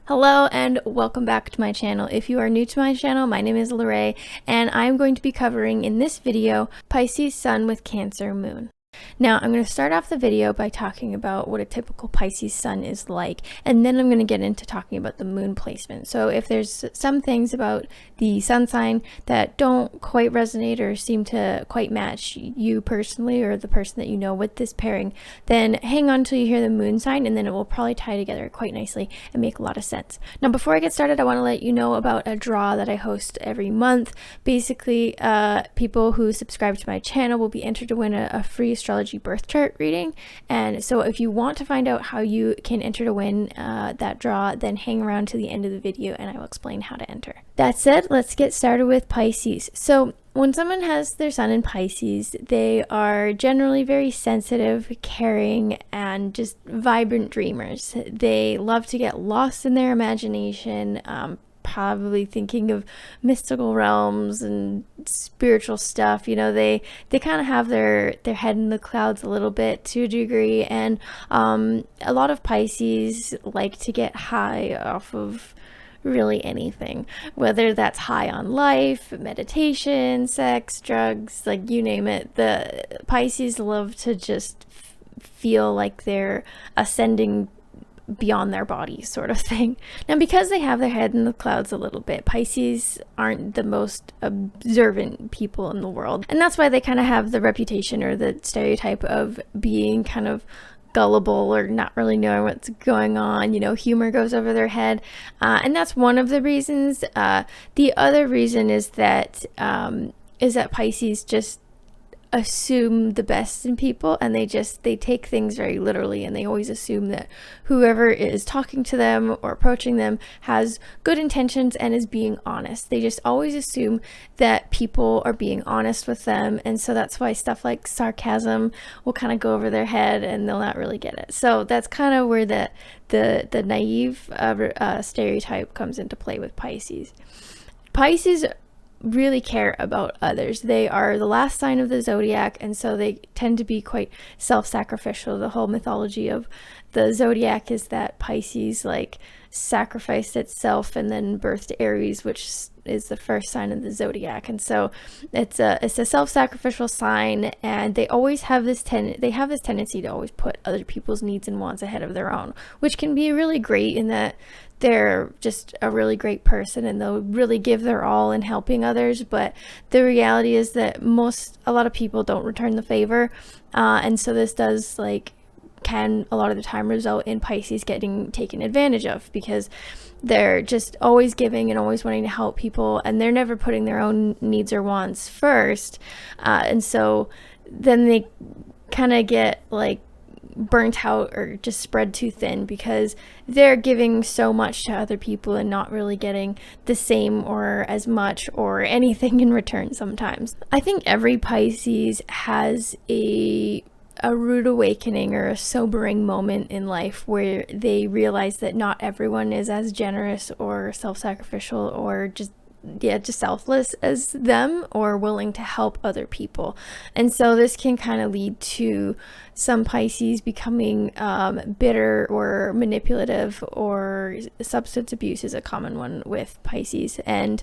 Hello and welcome back to my channel. If you are new to my channel, my name is Lorraine and I'm going to be covering in this video Pisces Sun with Cancer Moon. Now I'm going to start off the video by talking about what a typical Pisces Sun is like, and then I'm going to get into talking about the moon placement. So if there's some things about the sun sign that don't quite resonate or seem to quite match you personally or the person that you know with this pairing, then hang on till you hear the moon sign, and then it will probably tie together quite nicely and make a lot of sense. Now before I get started, I want to let you know about a draw that I host every month. Basically, people who subscribe to my channel will be entered to win a free astrology birth chart reading. And so if you want to find out how you can enter to win that draw, then hang around to the end of the video and I will explain how to enter. That said, let's get started with Pisces. So when someone has their sun in Pisces, they are generally very sensitive, caring, and just vibrant dreamers. They love to get lost in their imagination, probably thinking of mystical realms and spiritual stuff. You know, they kind of have their head in the clouds a little bit to a degree, and a lot of Pisces like to get high off of really anything, whether that's high on life, meditation, sex, drugs, like you name it. The Pisces love to just feel like they're ascending beyond their bodies, sort of thing. Now because they have their head in the clouds a little bit, Pisces aren't the most observant people in the world, and that's why they kind of have the reputation or the stereotype of being kind of gullible or not really knowing what's going on. You know, humor goes over their head, and that's one of the reasons. The other reason is that Pisces just assume the best in people, and they take things very literally, and they always assume that whoever is talking to them or approaching them has good intentions and is being honest. They just always assume that people are being honest with them, and so that's why stuff like sarcasm will kind of go over their head and they'll not really get it. So that's kind of where the naive stereotype comes into play with Pisces. Pisces really care about others. They are the last sign of the zodiac, and so they tend to be quite self-sacrificial. The whole mythology of the zodiac is that Pisces like sacrificed itself and then birthed Aries, which is the first sign of the zodiac. And so it's a self-sacrificial sign, and they always have this tendency to always put other people's needs and wants ahead of their own, which can be really great in that they're just a really great person and they'll really give their all in helping others. But the reality is that a lot of people don't return the favor, and so this does can a lot of the time result in Pisces getting taken advantage of, because they're just always giving and always wanting to help people, and they're never putting their own needs or wants first, and so then they kind of get burnt out or just spread too thin, because they're giving so much to other people and not really getting the same or as much or anything in return sometimes. I think every Pisces has a rude awakening or a sobering moment in life where they realize that not everyone is as generous or self-sacrificial or just selfless as them or willing to help other people. And so this can kind of lead to some Pisces becoming bitter or manipulative, or substance abuse is a common one with Pisces. And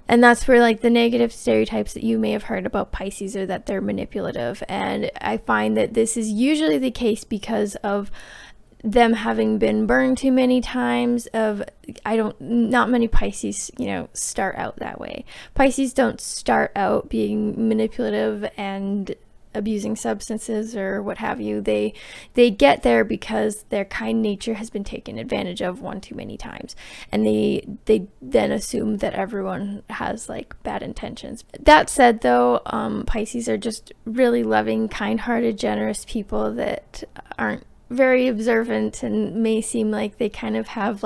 that's where the negative stereotypes that you may have heard about Pisces are that they're manipulative. And I find that this is usually the case because of them having been burned too many times. Not many Pisces, start out that way. Pisces don't start out being manipulative and abusing substances or what have you. They get there because their kind nature has been taken advantage of one too many times, and they then assume that everyone has bad intentions. That said, though, Pisces are just really loving, kind-hearted, generous people that aren't very observant and may seem like they kind of have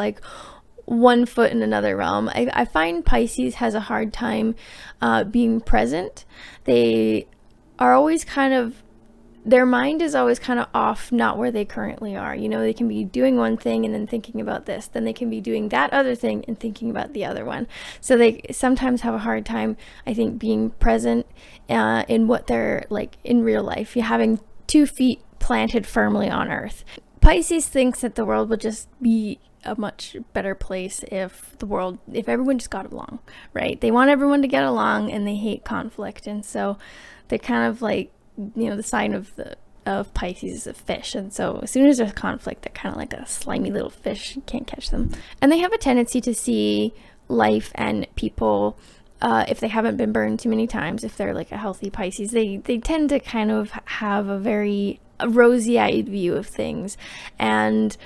one foot in another realm. I find Pisces has a hard time being present. They are always their mind is always kind of off, not where they currently are. They can be doing one thing and then thinking about this, then they can be doing that other thing and thinking about the other one. So they sometimes have a hard time, I think, being present in what they're in real life. You're having 2 feet planted firmly on earth. Pisces thinks that the world will just be a much better place if everyone just got along, right? They want everyone to get along, and they hate conflict. And so they're kind of like, the sign of Pisces is a fish, and so as soon as there's conflict, they're kind of like a slimy little fish. You can't catch them. And they have a tendency to see life and people, if they haven't been burned too many times, if they're like a healthy Pisces, they tend to kind of have a very rosy-eyed view of things, and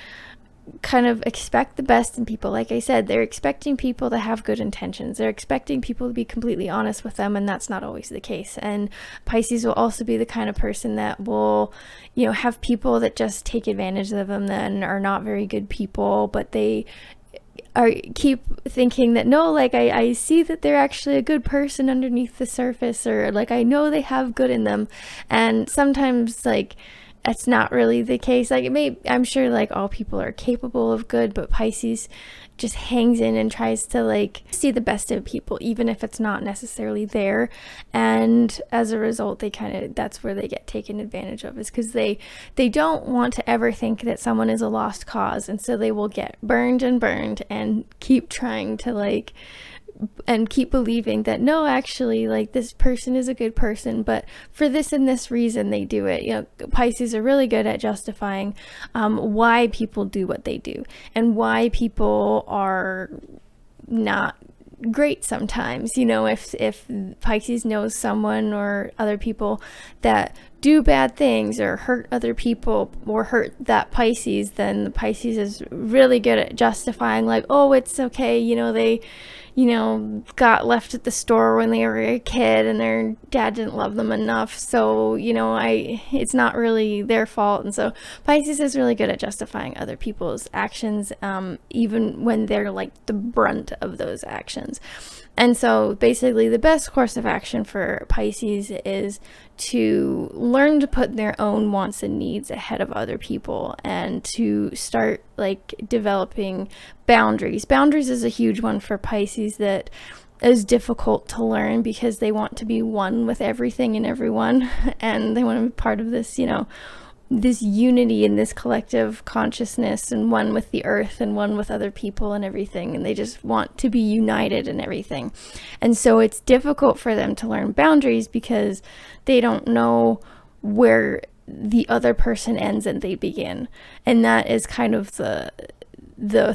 kind of expect the best in people. Like I said, they're expecting people to have good intentions. They're expecting people to be completely honest with them, and that's not always the case. And Pisces will also be the kind of person that will, have people that just take advantage of them and are not very good people, but they keep thinking that, no, like I see that they're actually a good person underneath the surface, or like I know they have good in them. And sometimes like that's not really the case. Like I'm sure like all people are capable of good, but Pisces just hangs in and tries to like see the best of people, even if it's not necessarily there. And as a result, that's where they get taken advantage of, is because they don't want to ever think that someone is a lost cause. And so they will get burned and keep trying to and keep believing that, no, actually, like, this person is a good person, but for this and this reason they do it. Pisces are really good at justifying why people do what they do, and why people are not great sometimes. If Pisces knows someone or other people that do bad things or hurt other people or hurt that Pisces, then the Pisces is really good at justifying, like, oh, it's okay, they got left at the store when they were a kid and their dad didn't love them enough, so it's not really their fault. And so Pisces is really good at justifying other people's actions, even when they're like the brunt of those actions. And so basically the best course of action for Pisces is to learn to put their own wants and needs ahead of other people, and to start like developing boundaries. Boundaries is a huge one for Pisces that is difficult to learn, because they want to be one with everything and everyone, and they want to be part of this, this unity in this collective consciousness, and one with the earth and one with other people and everything, and they just want to be united and everything. And so it's difficult for them to learn boundaries, because they don't know where the other person ends and they begin. And that is kind of the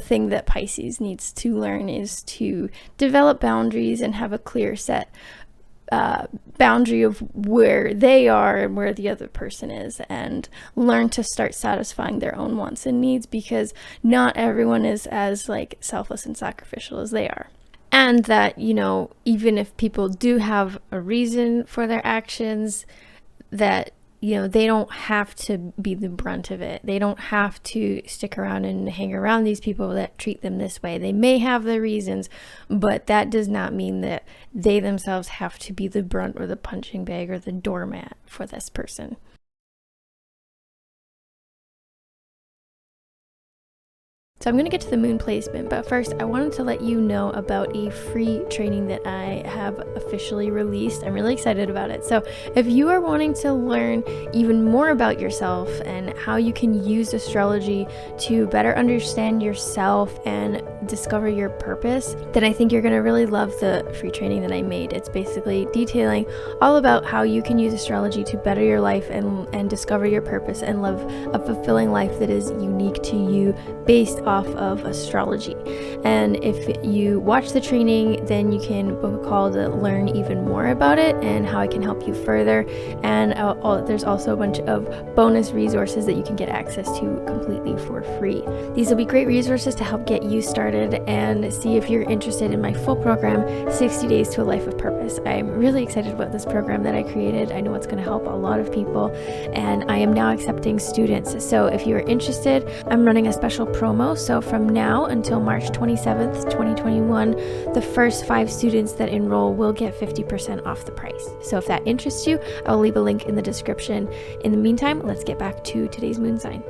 thing that Pisces needs to learn, is to develop boundaries and have a clear set boundary of where they are and where the other person is, and learn to start satisfying their own wants and needs, because not everyone is as like selfless and sacrificial as they are. And that, even if people do have a reason for their actions, that they don't have to be the brunt of it. They don't have to stick around and hang around these people that treat them this way. They may have their reasons, but that does not mean that they themselves have to be the brunt or the punching bag or the doormat for this person. So I'm going to get to the moon placement, but first I wanted to let you know about a free training that I have officially released. I'm really excited about it. So if you are wanting to learn even more about yourself and how you can use astrology to better understand yourself and discover your purpose, then I think you're going to really love the free training that I made. It's basically detailing all about how you can use astrology to better your life and discover your purpose and live a fulfilling life that is unique to you based off of astrology. And if you watch the training, then you can book a call to learn even more about it and how I can help you further. And there's also a bunch of bonus resources that you can get access to completely for free. These will be great resources to help get you started and see if you're interested in my full program, 60 Days to a Life of Purpose. I'm really excited about this program that I created. I know it's going to help a lot of people, and I am now accepting students. So if you are interested, I'm running a special promo. So from now until March 27th, 2021, the first 5 students that enroll will get 50% off the price. So if that interests you, I'll leave a link in the description. In the meantime, let's get back to today's moon sign.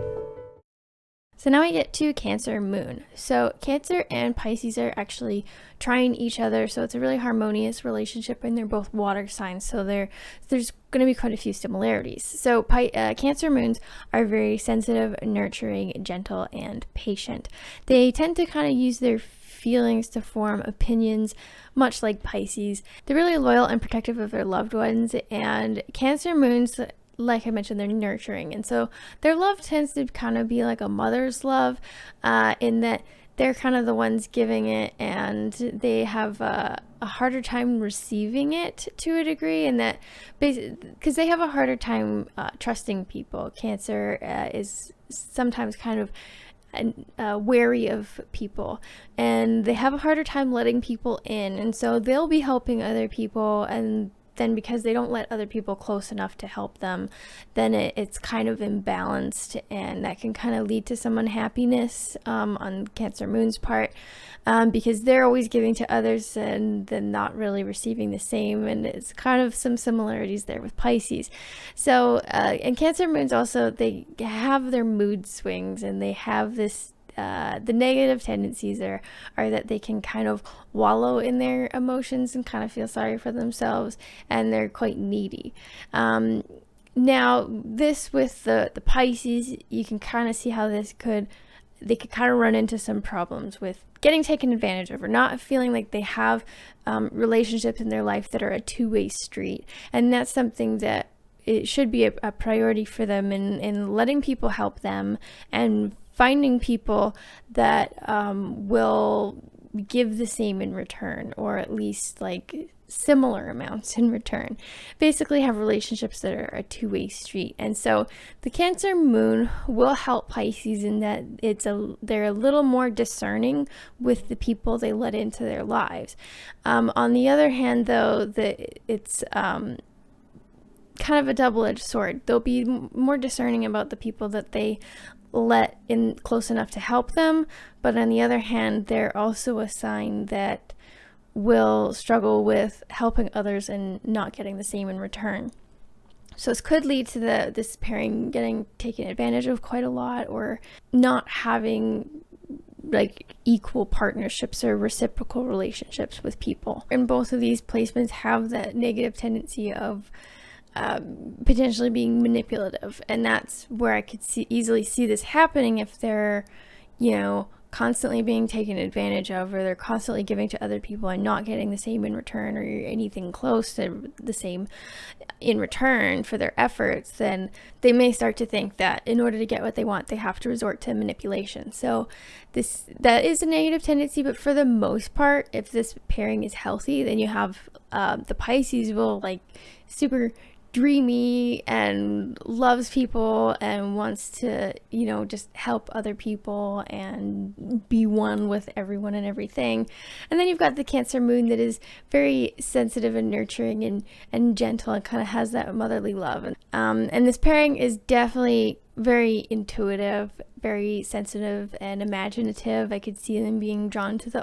So now we get to Cancer moon. So Cancer and Pisces are actually trying each other, so it's a really harmonious relationship, and they're both water signs, so there's going to be quite a few similarities. So Cancer moons are very sensitive, nurturing, gentle, and patient. They tend to kind of use their feelings to form opinions, much like Pisces. They're really loyal and protective of their loved ones, and Cancer moons, like I mentioned, they're nurturing, and so their love tends to kind of be like a mother's love, in that they're kind of the ones giving it, and they have a harder time receiving it to a degree, and that because they have a harder time trusting people. Cancer is sometimes kind of wary of people, and they have a harder time letting people in, and so they'll be helping other people, and then because they don't let other people close enough to help them, then it's kind of imbalanced, and that can kind of lead to some unhappiness on Cancer moon's part, because they're always giving to others and then not really receiving the same, and it's kind of some similarities there with Pisces. So and Cancer moons also, they have their mood swings, and they have this the negative tendencies are that they can kind of wallow in their emotions and kind of feel sorry for themselves, and they're quite needy. Now this with the Pisces, you can kind of see how they could kind of run into some problems with getting taken advantage of, or not feeling like they have relationships in their life that are a two-way street, and that's something that it should be a priority for them in letting people help them, and finding people that will give the same in return, or at least like similar amounts in return. Basically have relationships that are a two-way street. And so the Cancer moon will help Pisces in that they're a little more discerning with the people they let into their lives. On the other hand, though, it's kind of a double-edged sword. They'll be more discerning about the people that they let in close enough to help them, but on the other hand, they're also a sign that will struggle with helping others and not getting the same in return. So this could lead to this pairing getting taken advantage of quite a lot, or not having like equal partnerships or reciprocal relationships with people. And both of these placements have that negative tendency of potentially being manipulative, and that's where I could easily see this happening if they're, constantly being taken advantage of, or they're constantly giving to other people and not getting the same in return, or anything close to the same in return for their efforts. Then they may start to think that in order to get what they want, they have to resort to manipulation. So that is a negative tendency, but for the most part, if this pairing is healthy, then you have the Pisces will like super dreamy and loves people and wants to, just help other people and be one with everyone and everything. And then you've got the Cancer moon that is very sensitive and nurturing and gentle, and kind of has that motherly love. And this pairing is definitely very intuitive, very sensitive and imaginative. I could see them being drawn to the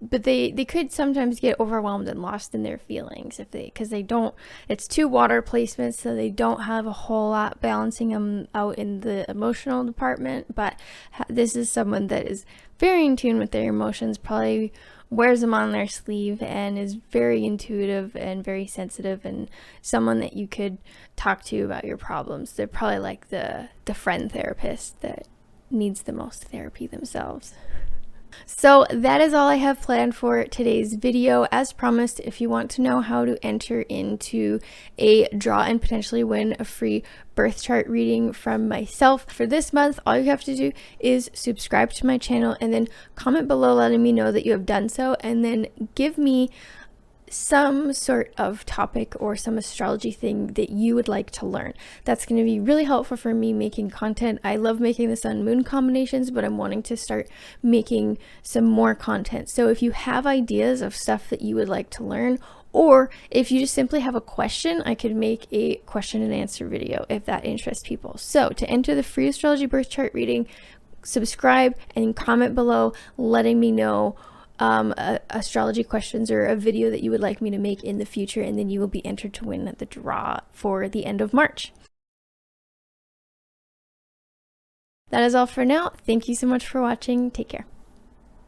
but they could sometimes get overwhelmed and lost in their feelings because it's two water placements, so they don't have a whole lot balancing them out in the emotional department. But this is someone that is very in tune with their emotions, probably wears them on their sleeve, and is very intuitive and very sensitive, and someone that you could talk to about your problems. They're probably like the friend therapist that needs the most therapy themselves. So that is all I have planned for today's video. As promised, if you want to know how to enter into a draw and potentially win a free birth chart reading from myself for this month, all you have to do is subscribe to my channel and then comment below letting me know that you have done so, and then give me some sort of topic or some astrology thing that you would like to learn. That's going to be really helpful for me making content. I love making the sun moon combinations, but I'm wanting to start making some more content. So if you have ideas of stuff that you would like to learn, or if you just simply have a question, I could make a question and answer video if that interests people. So to enter the free astrology birth chart reading, subscribe and comment below letting me know astrology questions or a video that you would like me to make in the future, and then you will be entered to win the draw for the end of March. That is all for now. Thank you so much for watching. Take care.